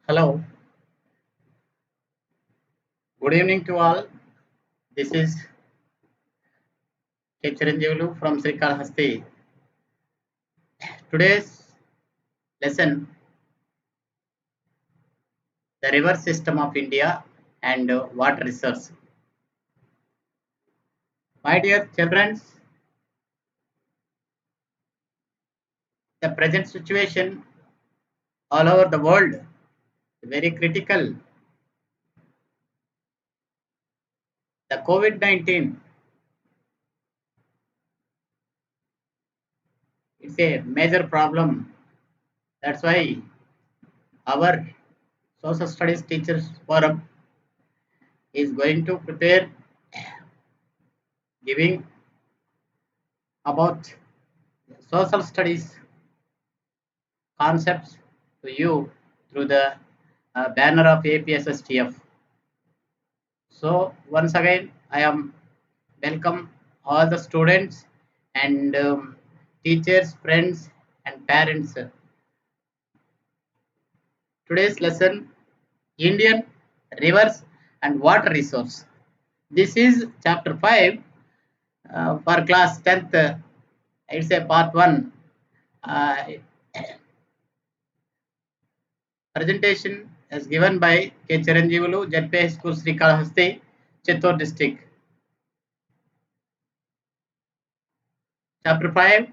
Hello, good evening to all. This is K. Chiranjeevulu from Srikalahasti. Today's lesson, the river system of India and water resource. My dear children, the present situation all over the world is very critical. The COVID-19 it's a major problem. That's why our social studies teachers forum is going to prepare giving about social studies concepts to you through the banner of APSSTF. So once again, I am welcome all the students and teachers, friends, and parents. Today's lesson: Indian rivers and water resource. This is chapter 5 for class 10th. It's a part 1. Uh, Presentation is given by K. Chiranjeevulu, ZP School, Srikalahasti, Chittor district. Chapter 5,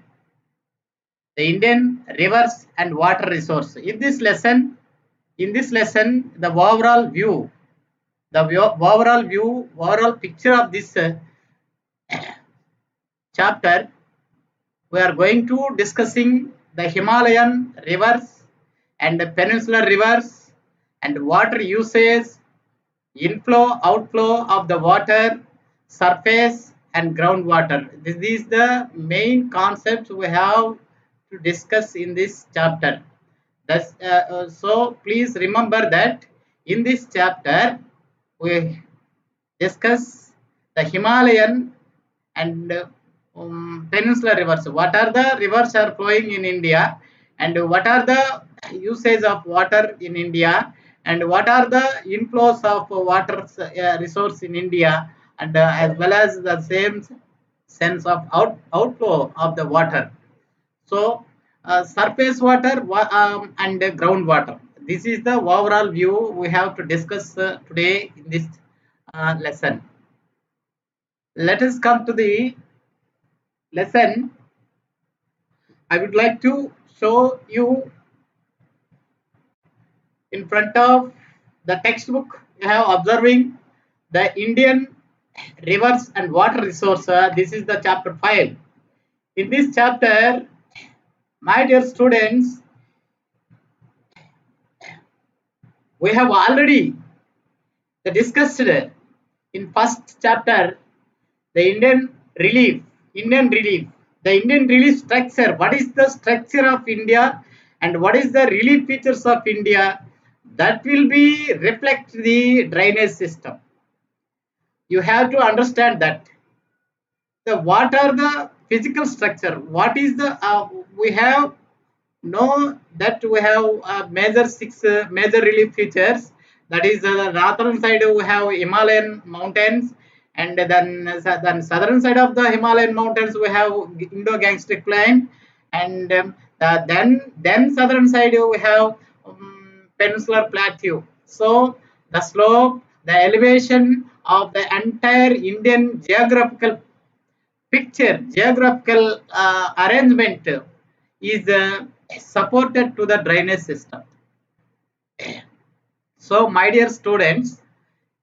the Indian rivers and water resource. In this lesson, the overall picture of this chapter, we are going to discussing the Himalayan rivers and the peninsular rivers and water usage, inflow, outflow of the water, surface and groundwater. This is the main concepts we have to discuss in this chapter. So please remember that in this chapter we discuss the Himalayan and peninsular rivers. What are the rivers are flowing in India, and what are the usage of water in India, and what are the inflows of water resource in India, and as well as the same sense of outflow of the water. So surface water and groundwater. This is the overall view we have to discuss today in this lesson. Let us come to the lesson. I would like to show you in front of the textbook. You have observing the Indian rivers and water resource. This is the chapter 5. In this chapter, my dear students, we have already discussed in first chapter the Indian relief, the Indian relief structure. What is the structure of India and what is the relief features of India? That will be reflect the drainage system. You have to understand that the what are the physical structure. What is the we have know that we have major six major relief features. That is the northern side we have Himalayan mountains, and then southern side of the Himalayan mountains we have Indo-Gangetic Plain, and then southern side we have peninsular plateau. So the slope, the elevation of the entire Indian geographical arrangement is supported to the drainage system. So, my dear students,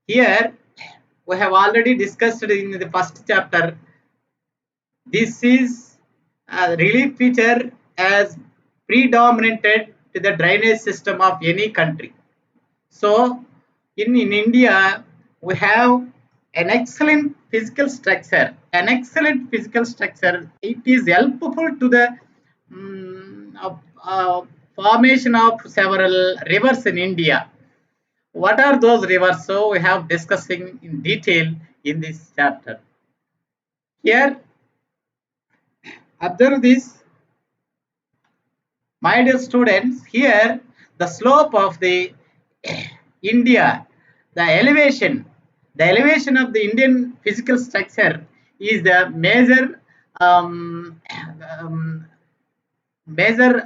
here we have already discussed in the first chapter. This is a relief feature as predominated to the drainage system of any country. So, in India, we have an excellent physical structure. It is helpful to the formation of several rivers in India. What are those rivers? So we have discussing in detail in this chapter. Here, observe this, my dear students. Here, the slope of the India, the elevation of the Indian physical structure is the um, major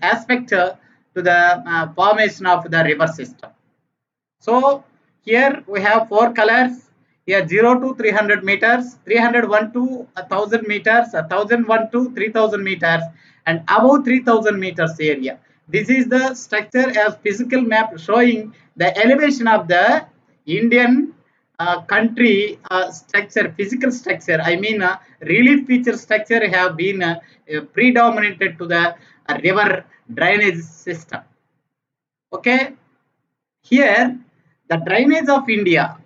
aspect to the formation of the river system. So here we have four colors. Here 0 to 300 meters, 301 to 1000 meters, 1001 to 3000 meters, and above 3000 meters area. This is the structure as physical map showing the elevation of the Indian country structure, physical structure. I mean, relief feature structure have been predominated to the river drainage system. Okay, here, the drainage of India.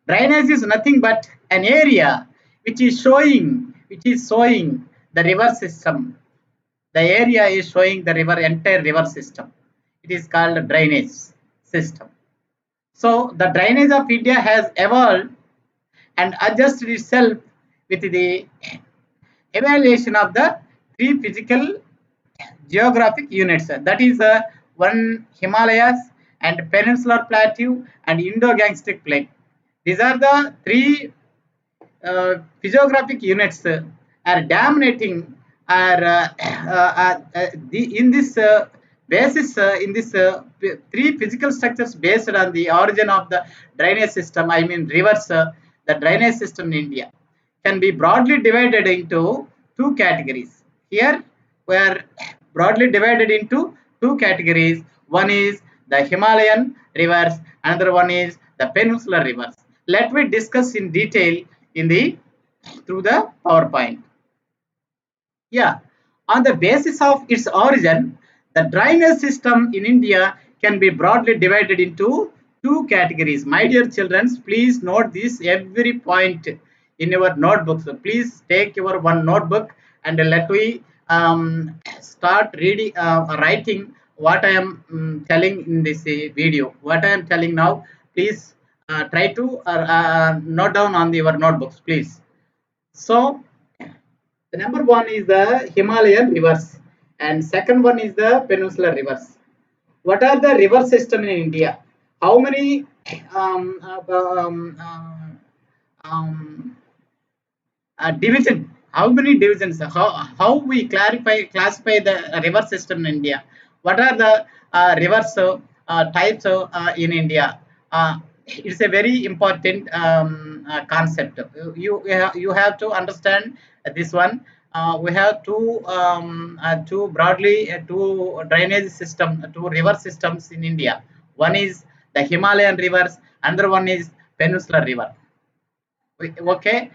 Drainage is nothing but an area which is showing the river system. The area is showing the entire river system. It is called drainage system. So the drainage of India has evolved and adjusted itself with the evaluation of the three physical geographic units. That is one Himalayas and Peninsular Plateau and Indo-Gangetic Plain. These are the three physiographic units are dominating are in this basis in this three physical structures based on the origin of the drainage system. I mean rivers, the drainage system in India can be broadly divided into two categories. Here we are broadly divided into two categories. One is the Himalayan rivers, another one is the peninsular rivers. Let me discuss in detail in the through the PowerPoint. Yeah, on the basis of its origin, the drainage system in India can be broadly divided into two categories. My dear children, please note this every point in your notebooks. So please take your one notebook and let me start reading, writing what I am telling in this video. What I am telling now, please try to note down on your notebooks, please. So the number one is the Himalayan rivers, and second one is the peninsular rivers. What are the river system in India? How many um, uh, um, uh, um, division? How many divisions? How we classify the river system in India? What are the rivers types in India? It's a very important concept. You have to understand this one. We have two broadly two drainage system, two river systems in India. One is the Himalayan rivers, another one is Peninsular river. Okay,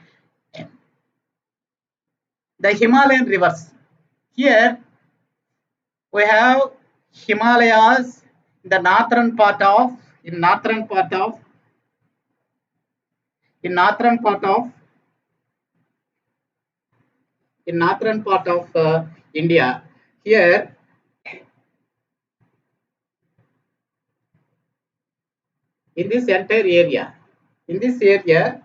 the Himalayan rivers. Here we have Himalayas in the northern part of in northern part of in northern part of in northern part of India. Here in this entire area, in this area,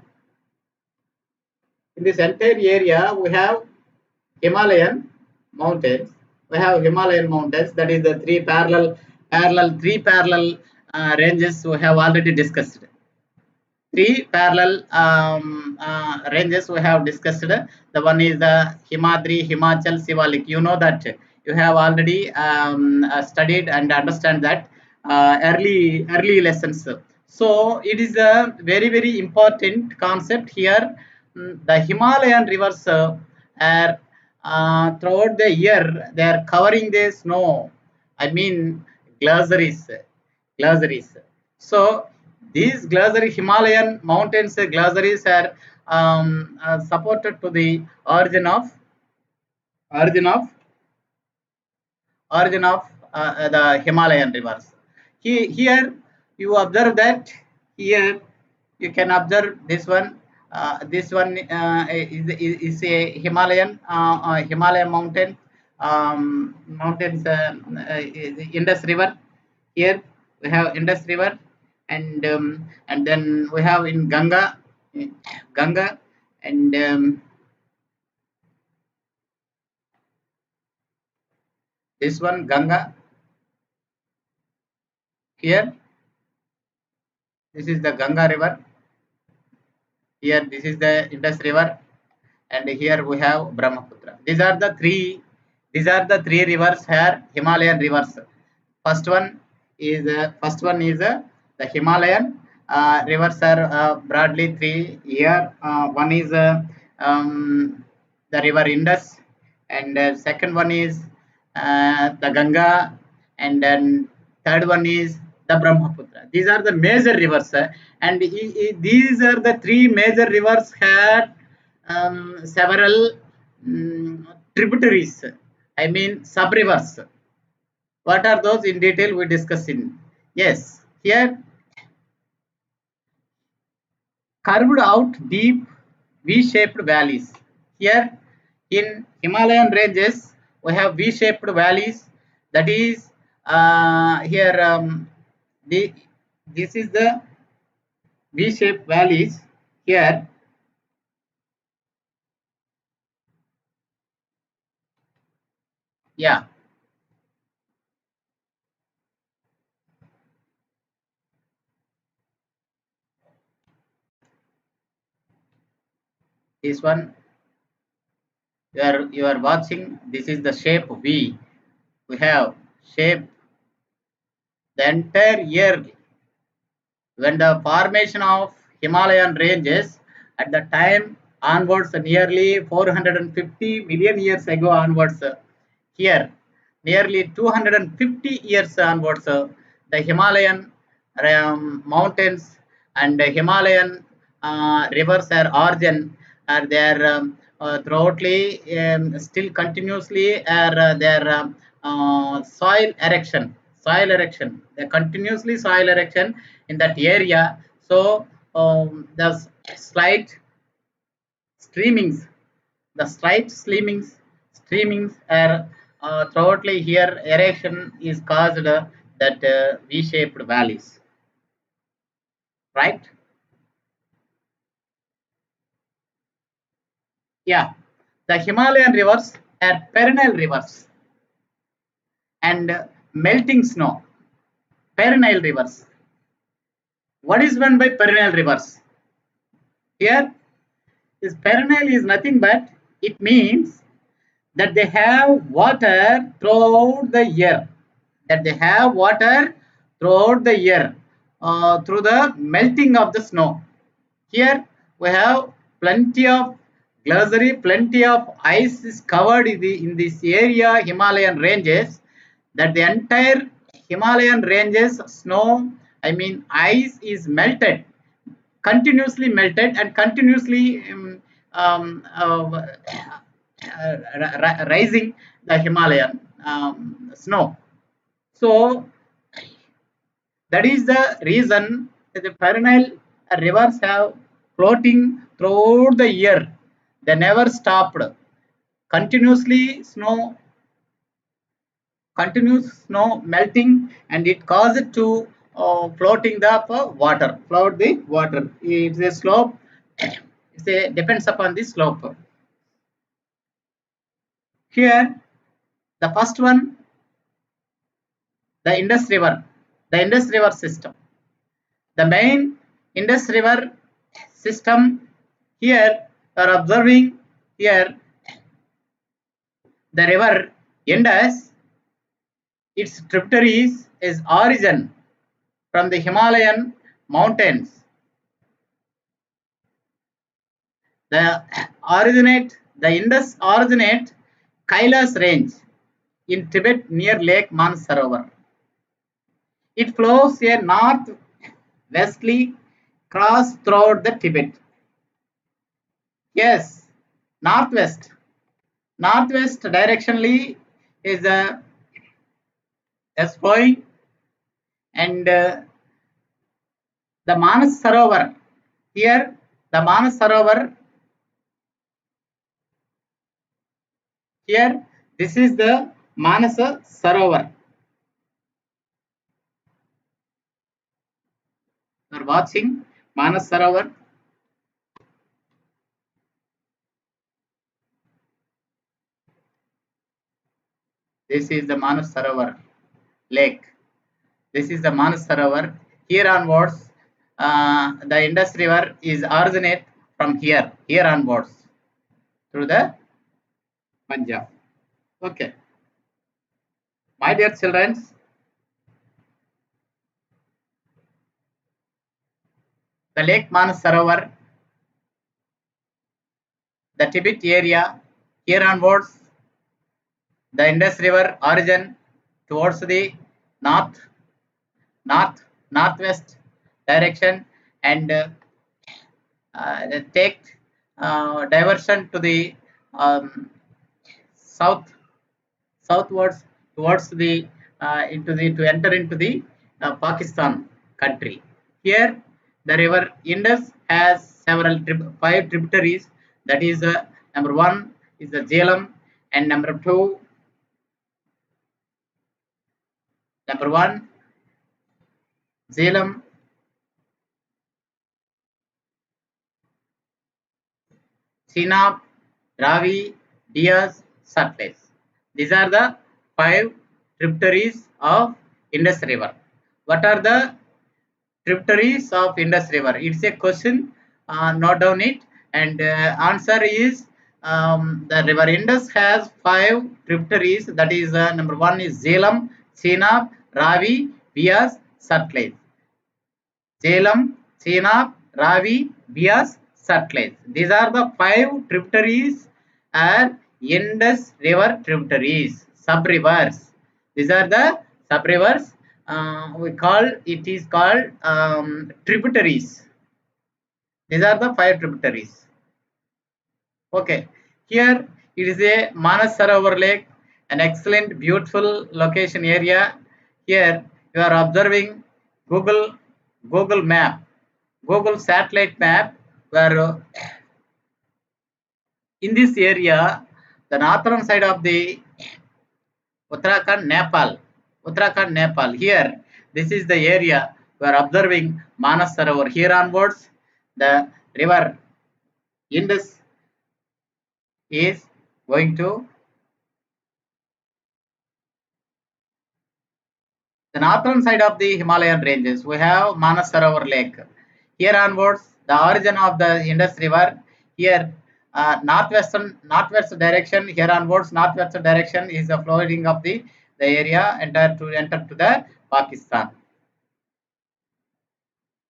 in this entire area, we have Himalayan mountains. We have Himalayan mountains. That is the three parallel ranges we have already discussed. Three parallel ranges we have discussed. The one is the Himadri, Himachal, Sivalik. You know that you have already studied and understand that early lessons. So it is a very important concept here. The Himalayan rivers are throughout the year they are covering the snow. I mean glaciers, glaciers. So these glacier Himalayan mountains glaciers are supported to the origin of origin of the Himalayan rivers. Here you observe that here you can observe this one. This one is a Himalayan mountain mountains Indus River. Here we have Indus River, and then we have in Ganga, and this one Ganga here. This is the Ganga river. Here, this is the Indus river, and here we have Brahmaputra. These are the three. These are the three rivers here, Himalayan rivers. First one is the Himalayan rivers are broadly three here. One is the river Indus, and second one is the Ganga, and then third one is the Brahmaputra. These are the major rivers, and these are the three major rivers had several tributaries. I mean sub rivers. What are those in detail we discuss in? Yes, here curved out deep V-shaped valleys. Here in Himalayan ranges, we have V-shaped valleys. That is here this is the V-shaped valleys. Here, yeah, this one you are watching. This is the shape V. We have shape the entire year when the formation of Himalayan ranges at the time onwards nearly 450 million years ago onwards here nearly 250 years onwards the Himalayan mountains and the Himalayan rivers are origin are there throughoutly still continuously are their soil erection the continuously soil erection in that area. So the slight streamings, the slight streamings are throughoutly here erection is caused that V-shaped valleys, right? Yeah, the Himalayan rivers are perennial rivers and melting snow. Perennial rivers. What is meant by perennial rivers? Here, this perennial is nothing but it means that they have water throughout the year. That they have water throughout the year through the melting of the snow. Here we have plenty of glacier, plenty of ice is covered in this area, Himalayan ranges. That the entire Himalayan ranges snow, I mean ice is melted, continuously melted and continuously rising the Himalayan snow. So that is the reason that the perennial rivers have floating throughout the year. They never stopped. Continuously snow, continuous snow melting, and it caused to floating the water. Float the water. It's a slope. It's a depends upon the slope. Here, the first one, the Indus River, the Indus River system. The main Indus River system here are observing here the river Indus, its tributaries is origin from the Himalayan mountains. The Indus originate Kailas range in Tibet near Lake Mansarovar. It flows a north-westerly cross throughout the Tibet. Yes, northwest. Northwest directionally is flowing, and the Manas Sarovar. Here, the Manas Sarovar. Here, this is the Manasa Sarovar. You are watching Manas Sarovar. This is the Manas Sarovar lake. This is the Manas Sarovar. Here onwards, the Indus River is originate from here onwards through the Punjab. Okay, my dear children, the Lake Manas Sarovar, the Tibet area, here onwards, the Indus River origin towards the north, northwest direction, and take diversion to the um, south southwards towards the into the to enter into the Pakistan country. Here, the river Indus has several five tributaries. That is, number one is the Jhelum, and number one Jhelum, Chenab, Ravi, Beas, Satluj. These are the five tributaries of Indus River. What are the tributaries of Indus River? It's a question. Note down it, and answer is the river Indus has five tributaries. That is, number one is Jhelum, Chenab, Ravi, Beas, Satluj. Jhelum, Chenab, Ravi, Beas, Satluj. These are the five tributaries and Indus River tributaries, sub-rivers. These are the sub-rivers. It is called tributaries. These are the five tributaries. Okay, here it is a Manas Sarovar Lake, an excellent, beautiful location area. Here you are observing Google map, Google satellite map, where in this area, the northern side of the Uttarakhand, Nepal. Here, this is the area we are observing Manas Sarovar. Here onwards, the river Indus is going to the northern side of the Himalayan ranges. We have Manas Sarovar Lake. Here onwards, the origin of the Indus River. Here, northwest direction. Here onwards, northwest direction is the flowing of the area enter to the Pakistan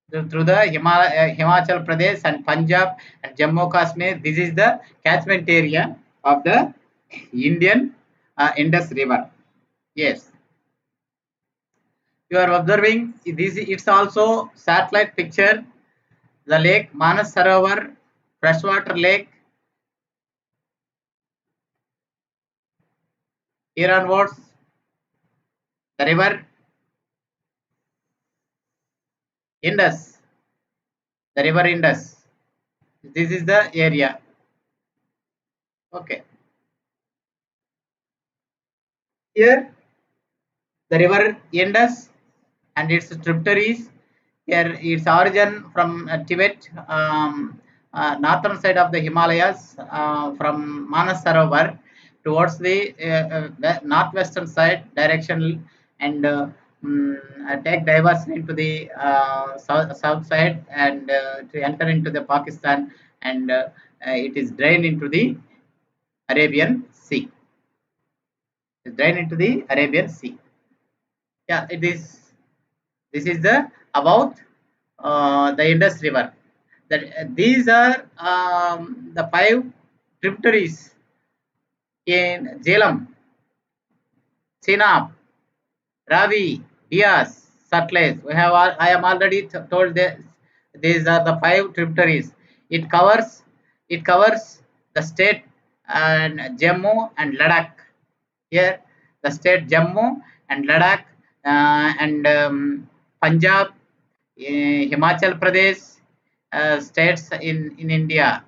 through the Himachal Pradesh and Punjab and Jammu Kashmir. This is the catchment area of the Indian Indus River. Yes, you are observing this. It's also satellite picture. The lake Manas Sarovar, freshwater lake. Here onwards, the river Indus, the river Indus. This is the area. Okay. Here, the river Indus and its tributaries. Here, its origin from Tibet, northern side of the Himalayas, from Manas Sarovar towards the northwestern side direction, and take diversion into the south side, and to enter into the Pakistan, and it is drained into the Arabian Sea. It drained into the Arabian Sea. Yeah, it is. This is the about the Indus River. That these are the five tributaries in Jhelum, Chenab, Ravi, Beas, Satluj. I am already told that these are the five tributaries. It covers the state and Jammu and Ladakh. Here, the state Jammu and Ladakh, and Punjab, Himachal Pradesh, states in India,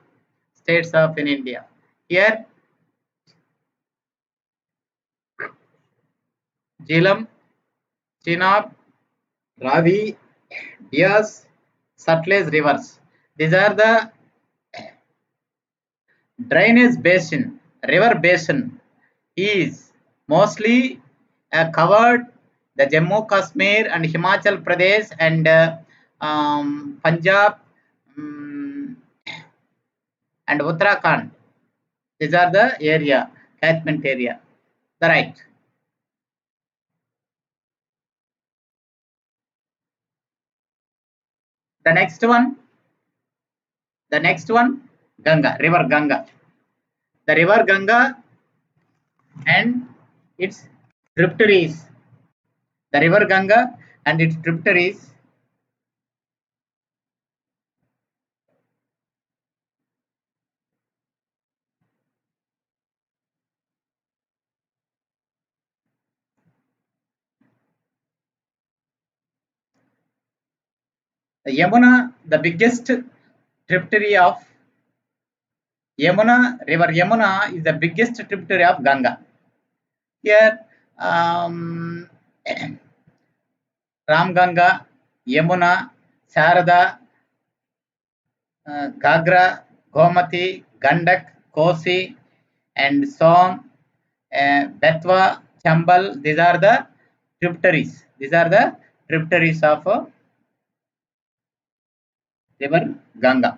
states of in India. Here, Jhelum, Chenab, Ravi, Beas, Satluj rivers. These are the drainage basin, river basin is mostly covered the Jammu Kashmir and Himachal Pradesh, and Punjab, and Uttarakhand. These are the area, catchment area. The right. The next one, Ganga, river Ganga. The river Ganga and its tributaries. The river Ganga and its tributaries. The Yamuna, the biggest tributary of Yamuna, river Yamuna is the biggest tributary of Ganga. Here, Ramganga, Yamuna, Sarada, Gagra, Gomati, Gandak, Kosi, and Som, Betwa, Chambal. These are the tributaries. These are the tributaries of river Ganga.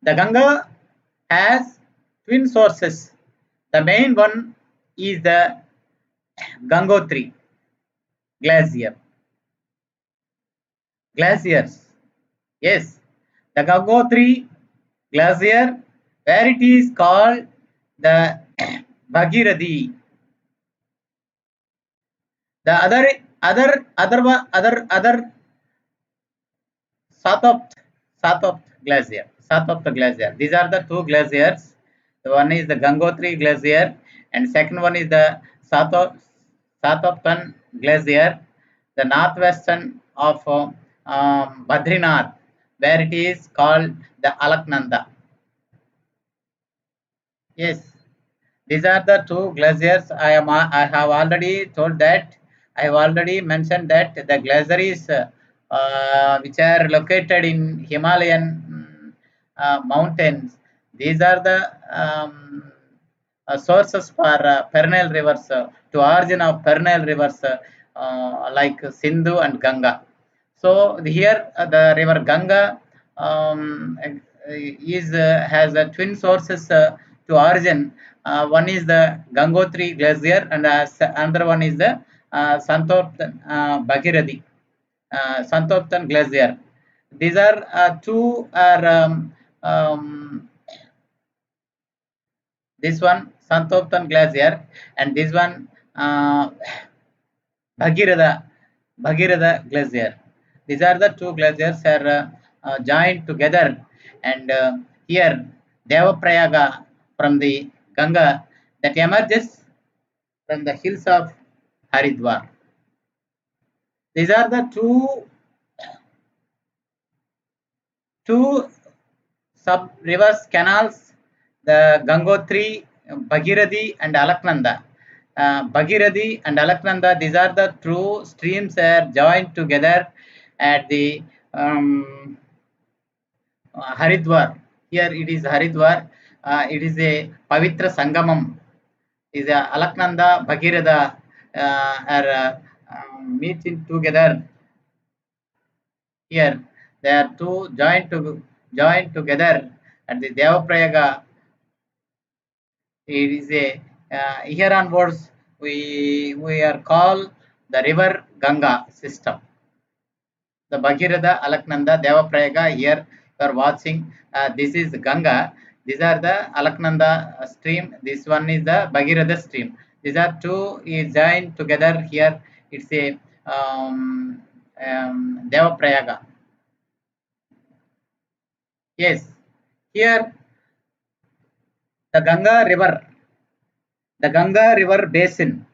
The Ganga has twin sources. The main one is the Gangotri glacier. Glaciers. Yes, the Gangotri glacier, where it is called the Bhagirathi. The other Satopt glacier. Satopt glacier. These are the two glaciers. The one is the Gangotri glacier, and second one is the Satoptan glacier, the northwestern of Badrinath, where it is called the Alaknanda. Yes, these are the two glaciers. I have already told that. I have already mentioned that the glaciers which are located in Himalayan mountains. These are the sources for perennial rivers, to origin of perennial rivers like Sindhu and Ganga. So here the river Ganga has twin sources to origin. One is the Gangotri glacier, and another one is the Santoptan Bhagirathi, Santoptan glacier. These are two are this one Santoptan glacier, and this one Bhagiratha glacier. These are the two glaciers are joined together, and here Devaprayaga from the Ganga that emerges from the hills of Haridwar. These are the two sub rivers canals, the Gangotri, Bhagirathi, and Alaknanda. Bhagirathi and Alaknanda, these are the two streams are joined together at the Haridwar. Here it is Haridwar. It is a Pavitra Sangamam. Is a Alaknanda, Bhagiratha are meeting together. Here they are two joined together at the Devaprayaga. It is a here onwards we are called the river Ganga system. The Bhagiratha, Alaknanda, Devaprayaga. Here you are watching. This is Ganga. These are the Alaknanda stream. This one is the Bhagiratha stream. These are two is joined together. Here it's a Devaprayaga. Yes, here the Ganga River basin,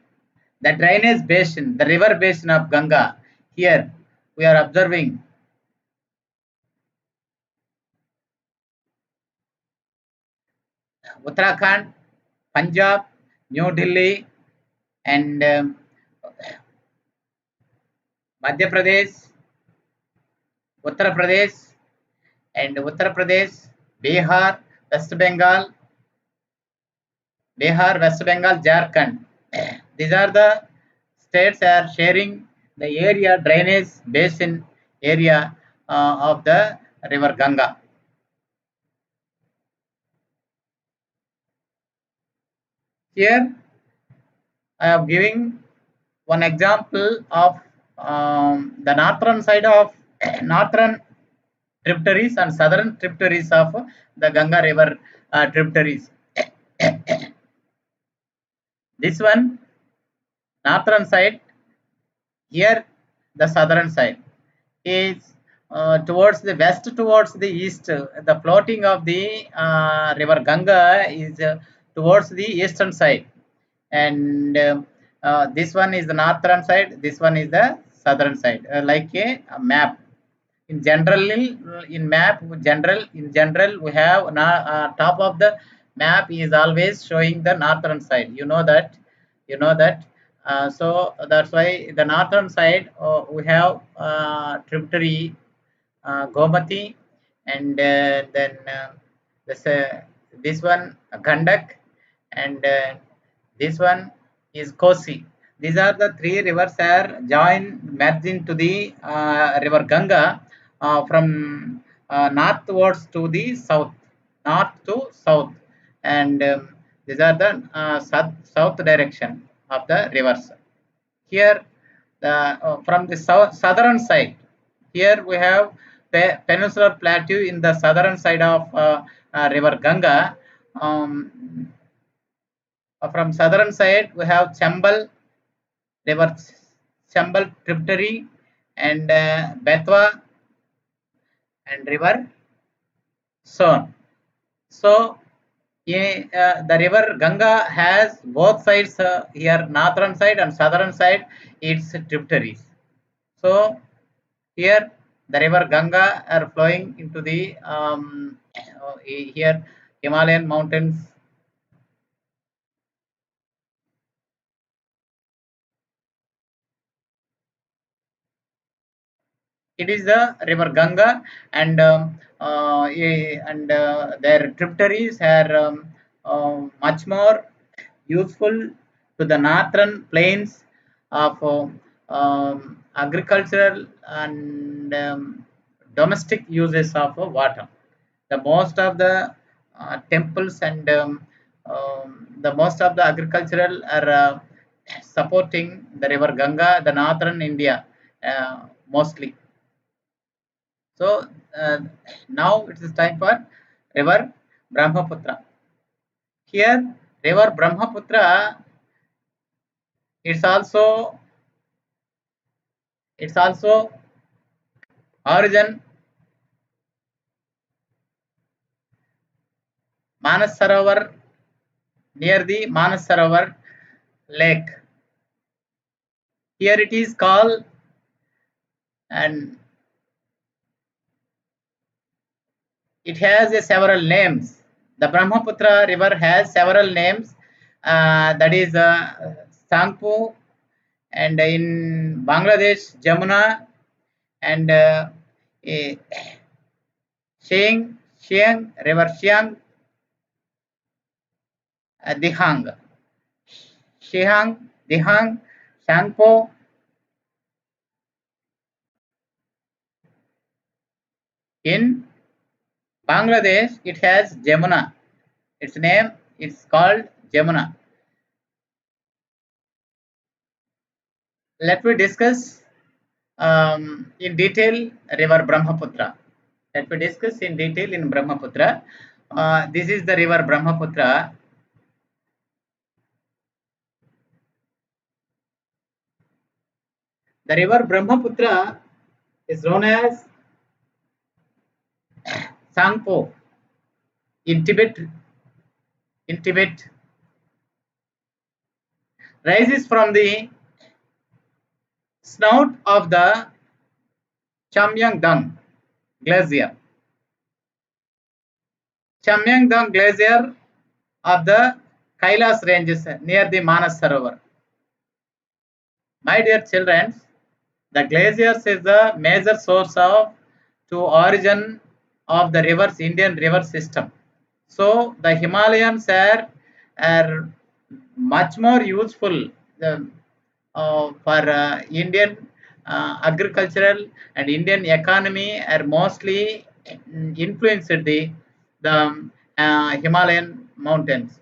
the drainage basin, the river basin of Ganga. Here we are observing Uttarakhand, Punjab, New Delhi, and Madhya Pradesh, Uttar Pradesh, Bihar, West Bengal, Jharkhand. These are the states are sharing the area drainage basin area of the river Ganga. Here I am giving one example of the northern side of northern tributaries and southern tributaries of the Ganga river tributaries. This one northern side, here the southern side is towards the west, towards the east. The floating of the river Ganga is towards the eastern side, and this one is the northern side, this one is the southern side, like a map. In general we have top of the map is always showing the northern side, you know that. So that's why the northern side we have tributary Gomati, and then this one Gandak, and this one is Kosi. These are the three rivers are joined, merged into the river Ganga from northwards to the south, north to south, and these are the south direction of the rivers. Here, the from the southern side, here we have peninsular plateau in the southern side of river Ganga. Um, from southern side, we have Chambal river, Chambal tributary, and Betwa and river Son. So, the river Ganga has both sides here, northern side and southern side, its tributaries. So, here the river Ganga are flowing into the here Himalayan mountains. It is the river Ganga, and their tributaries are much more useful to the northern plains of agricultural and domestic uses of water. The most of the temples and the most of the agricultural are supporting the river Ganga, the northern India mostly. So now it is time for river Brahmaputra. Here, river Brahmaputra, it's also it's also origin Manas Sarovar, near the Manas Sarovar lake. Here it is called, and it has several names. The Brahmaputra river has several names. That is Sangpo, and in Bangladesh Jamuna, and Siang river Siang, Dihang, Dihang, Sangpo. In Bangladesh, it has Jamuna. Its name is called Jamuna. Let me discuss in detail river Brahmaputra. Let me discuss in detail in Brahmaputra. This is the river Brahmaputra. The river Brahmaputra is known as Sangpo in Tibet. In Tibet, rises from the snout of the Chamyangdang Glacier. Chamyangdang Glacier of the Kailas ranges near the Manas Sarovar. My dear children, the glaciers is the major source of to origin of the rivers, Indian river system. So the Himalayans are much more useful for Indian agricultural and Indian economy are mostly influenced the Himalayan mountains.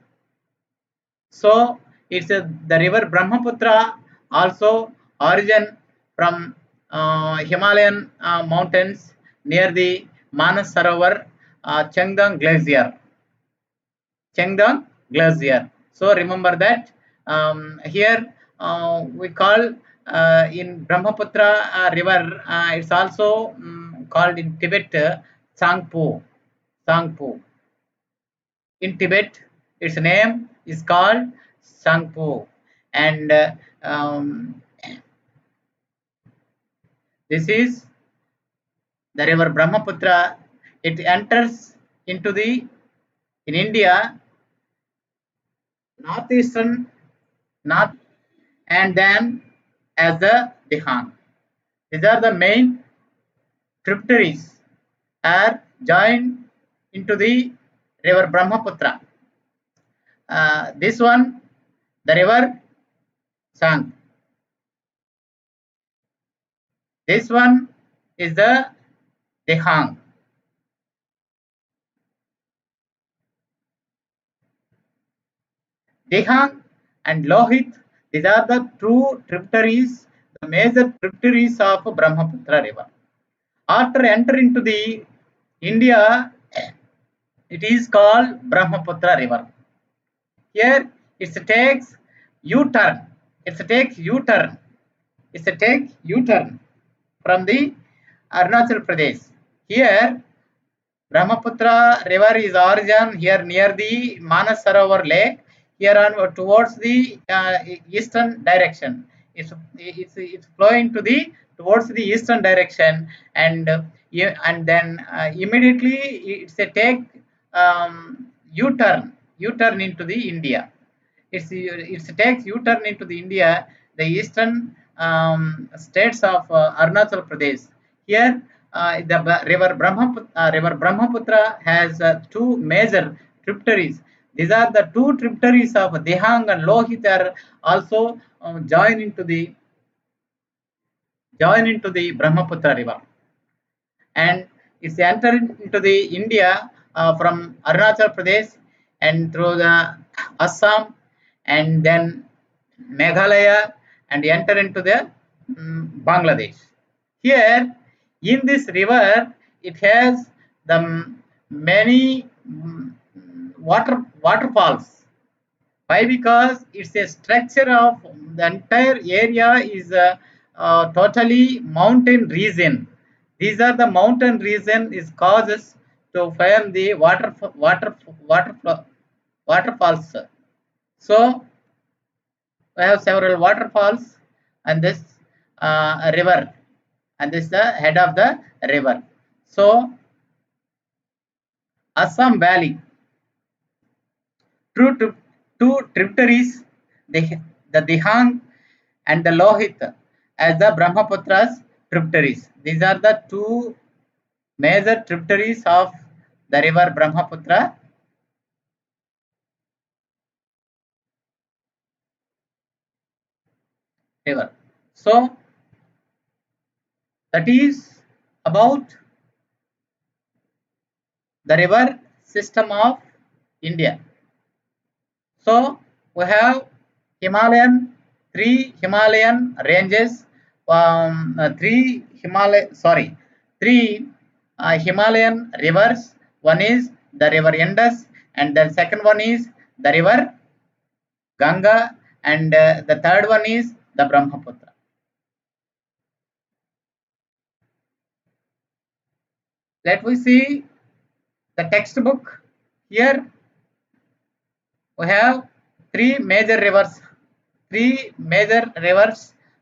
So it's the river Brahmaputra also origin from Himalayan mountains near the Manas Sarovar Changdang Glacier. Changdang Glacier. So remember that here we call in Brahmaputra river. It's also called in Tibet Tsangpo. Tsangpo. In Tibet, its name is called Tsangpo, and um, this is the river Brahmaputra. It enters into the in India northeastern north, and then as the Dihang. These are the main tributaries are joined into the river Brahmaputra. This one, the river Sang. This one is the Dihang. Dihang and Lohit, these are the two tributaries, the major tributaries of Brahmaputra river. After entering into the India, it is called Brahmaputra river. Here it takes U-turn. It takes U-turn. It takes U-turn from the Arunachal Pradesh. Here Brahmaputra river is origin here near the Manas Sarovar lake. Here on towards the eastern direction. It's flowing to the towards the eastern direction, and then immediately it's a take U-turn into the India. It takes U-turn into the India, the eastern states of Arunachal Pradesh. Here, river Brahmaputra has two major tributaries. These are the two tributaries of Dihang and Lohit are also join into the Brahmaputra river, and it's entered into the India from Arunachal Pradesh and through the Assam and then Meghalaya and enter into the Bangladesh. Here in this river, it has the many waterfalls. Why? Because it's a structure of the entire area is totally mountain region. These are the mountain region is causes to form the waterfalls. So we have several waterfalls and this river, and this is the head of the river. So Assam Valley, two tributaries, the Dihang and the Lohit as the Brahmaputra's tributaries. These are the two major tributaries of the river Brahmaputra. River. So that is about the river system of India. So we have three Himalayan ranges, three Himalayan rivers. One is the river Indus, and the second one is the river Ganga, and the third one is the Brahmaputra. Let we see the textbook. Here we have three major rivers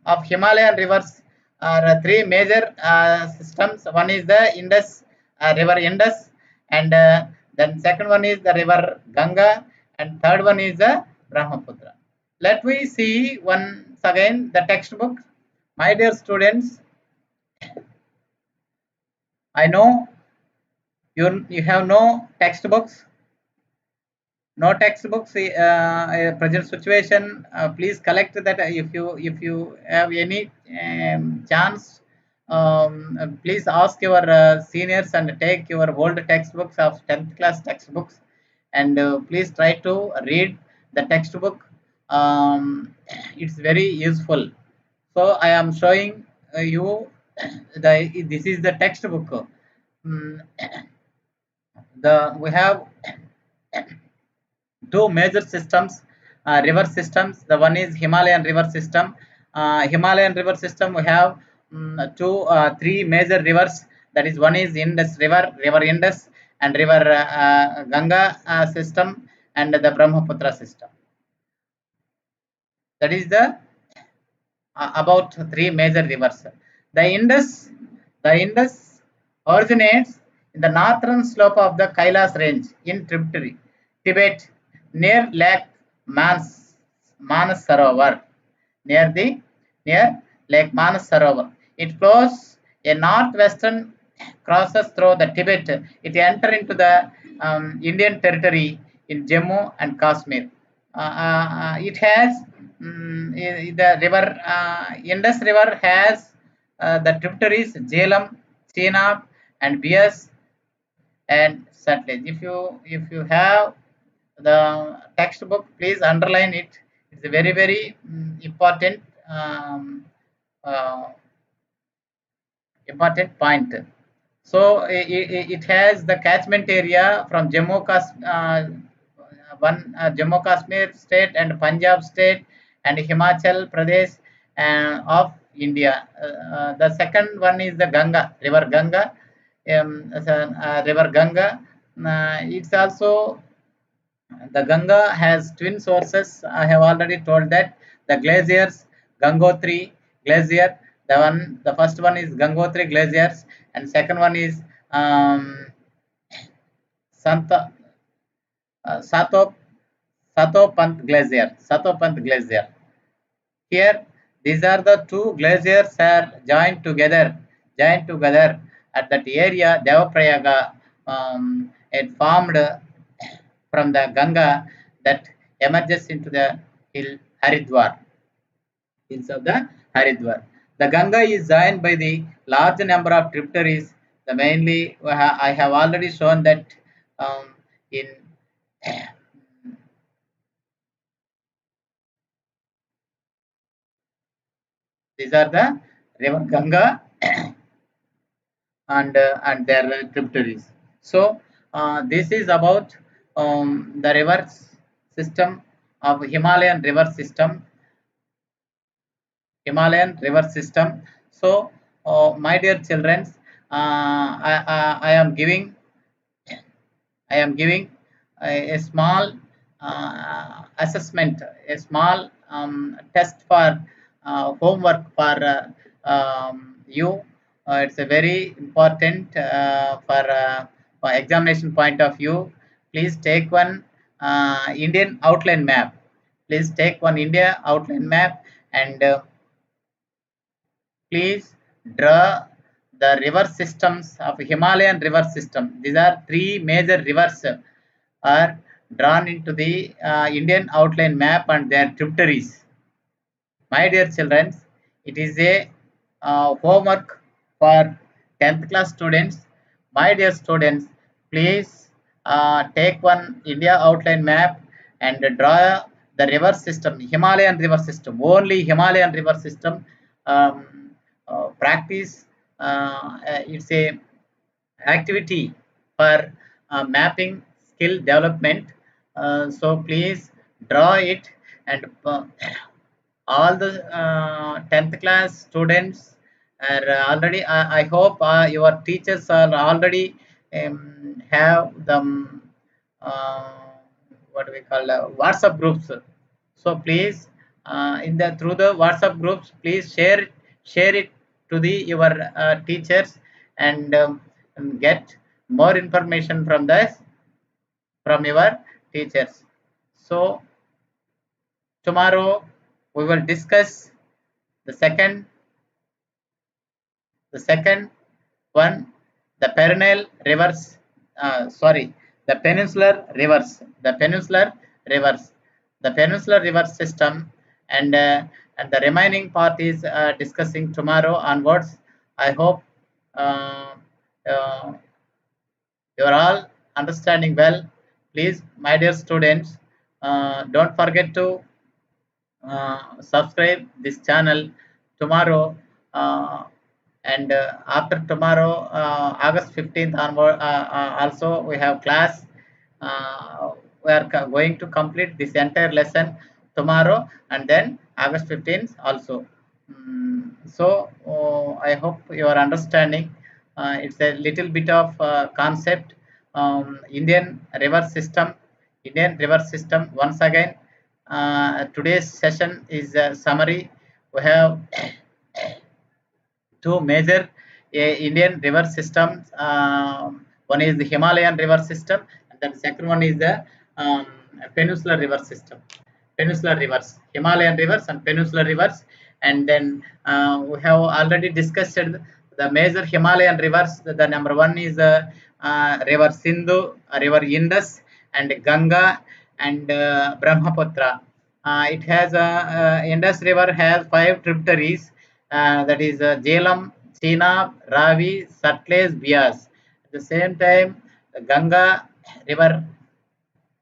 of Himalayan rivers are three major systems. One is the river Indus, and then second one is the river Ganga, and third one is the Brahmaputra. Let we see once again the textbook. My dear students, I know you have no textbooks. No textbooks, present situation. Please collect that. If you have any chance, please ask your seniors and take your old textbooks of 10th class textbooks, and please try to read the textbook. It's very useful. So I am showing you the this is the textbook. Mm, the we have two major systems, river systems. The one is Himalayan river system. Himalayan river system, we have three major rivers. That is, one is Indus river, river Indus, and river Ganga system, and the Brahmaputra system. That is the about three major rivers. The Indus originates in the northern slope of the Kailas range in tributary Tibet near Lake Manas Sarovar. Near the near Lake Manas Sarovar. It flows a northwestern crosses through the Tibet. It enters into the Indian territory in Jammu and Kashmir. It has the river Indus River has the tributaries Jhelum, Chenab, and Bias and Satluj. If you have the textbook, please underline it. It's a very important uh, important point. So it has the catchment area from Jammu Kashmir state and Punjab state and Himachal Pradesh of India. The second one is the Ganga, River Ganga. River Ganga. It's also the Ganga has twin sources. I have already told that the glaciers, Gangotri Glacier. The first one is Gangotri Glaciers, and second one is um, Santa Sato Satopant Glacier. Satopant Glacier. Here, these are the two glaciers are joined together at that area, Devaprayaga. It formed from the Ganga that emerges into the hill Haridwar. Hills of the Haridwar. The Ganga is joined by the large number of tributaries. The mainly I have already shown that in these are the river Ganga and their tributaries. So this is about the river system of Himalayan river system. So my dear children, I am giving a small assessment, a small test for homework for you. It's a very important for examination point of view. Please take one Indian outline map. Please take one India outline map and please draw the river systems of Himalayan river system. These are three major rivers are drawn into the Indian outline map and their tributaries. My dear children, it is a homework for 10th class students. My dear students, please take one India outline map and draw the river system, Himalayan river system, only Himalayan river system. Practice, it's a activity for mapping skill development. So please draw it and all the 10th class students are already I hope your teachers are already have them uh, what do we call WhatsApp groups. So please in the through the WhatsApp groups, please share it to the your teachers and get more information from this from your teachers. So tomorrow we will discuss the second one, the perennial rivers. Sorry, the peninsular rivers, the peninsular rivers, the peninsular river system, and the remaining part is discussing tomorrow onwards. I hope uh, uh, you are all understanding well. Please, my dear students, don't forget to subscribe this channel tomorrow, and after tomorrow, August 15th onward, also we have class. We are going to complete this entire lesson tomorrow, and then August 15th also. So I hope you are understanding. It's a little bit of concept. Indian river system, Indian river system. Once again, today's session is a summary. We have two major Indian river systems. One is the Himalayan river system, and the second one is the peninsular river system. Peninsular rivers, Himalayan rivers and peninsular rivers. And then we have already discussed the major Himalayan rivers. The number one is river Sindhu, river Indus, and Ganga, and Brahmaputra. It has Indus river has 5 tributaries, that is Jhelum, Chenab, Ravi, Sutlej, Bias. At the same time, Ganga river,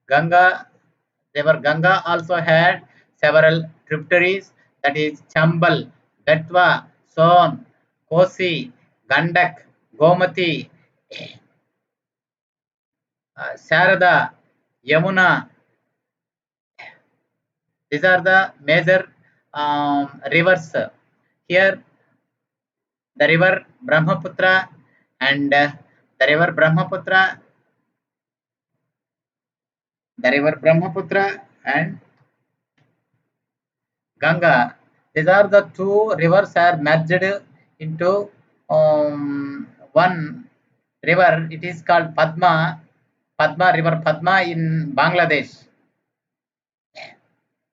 Ganga Ganga also had several tributaries, that is Chambal, Betwa, Son, Kosi, Gandak, Gomati, Sarada, Yamuna. These are the major rivers. Here, the river Brahmaputra, and the river Brahmaputra, the river Brahmaputra and Ganga. These are the two rivers are merged into one river. It is called Padma, Padma river Padma in Bangladesh.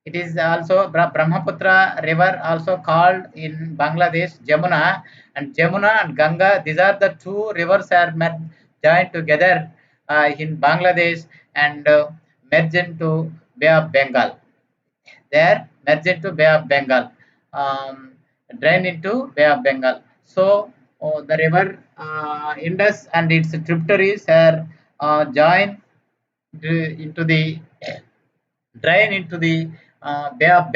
It is also Brahmaputra river, also called in Bangladesh Jamuna, and Jamuna and Ganga. These are the two rivers are joined together in Bangladesh, and merge into Bay of Bengal. There merge into Bay of Bengal, drain into Bay of Bengal. So the river Indus and its tributaries are joined into the drain into the Bay of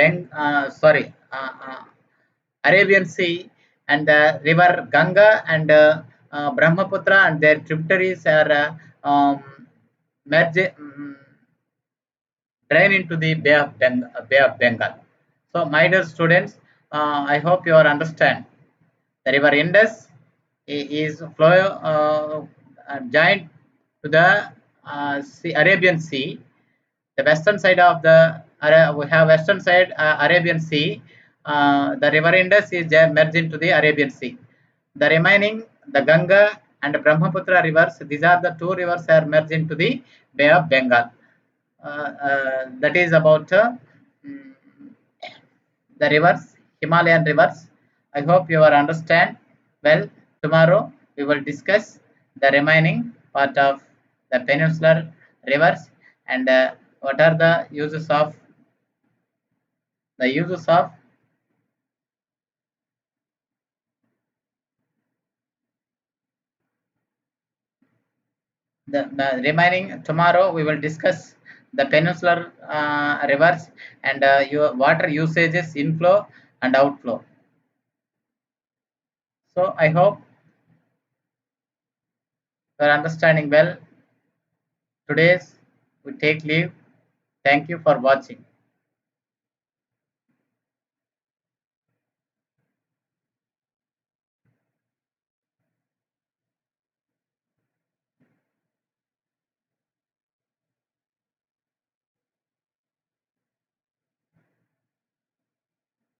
Arabian Sea, and the river Ganga and Brahmaputra and their tributaries are merge, drain into the Bay of Bengal. So, my dear students, I hope you are understand. The river Indus is flow joined to the Arabian Sea. The western side of the we have western side Arabian Sea. The river Indus is merged into the Arabian Sea. The remaining, the Ganga and Brahmaputra rivers, these are the two rivers are merged into the Bay of Bengal. That is about mm, the rivers, Himalayan rivers. I hope you are understand well. Tomorrow we will discuss the remaining part of the peninsular rivers, and what are the uses of the remaining. Tomorrow we will discuss the peninsular rivers, and your water usages, inflow and outflow. So I hope you are understanding well. Today's we take leave. Thank you for watching.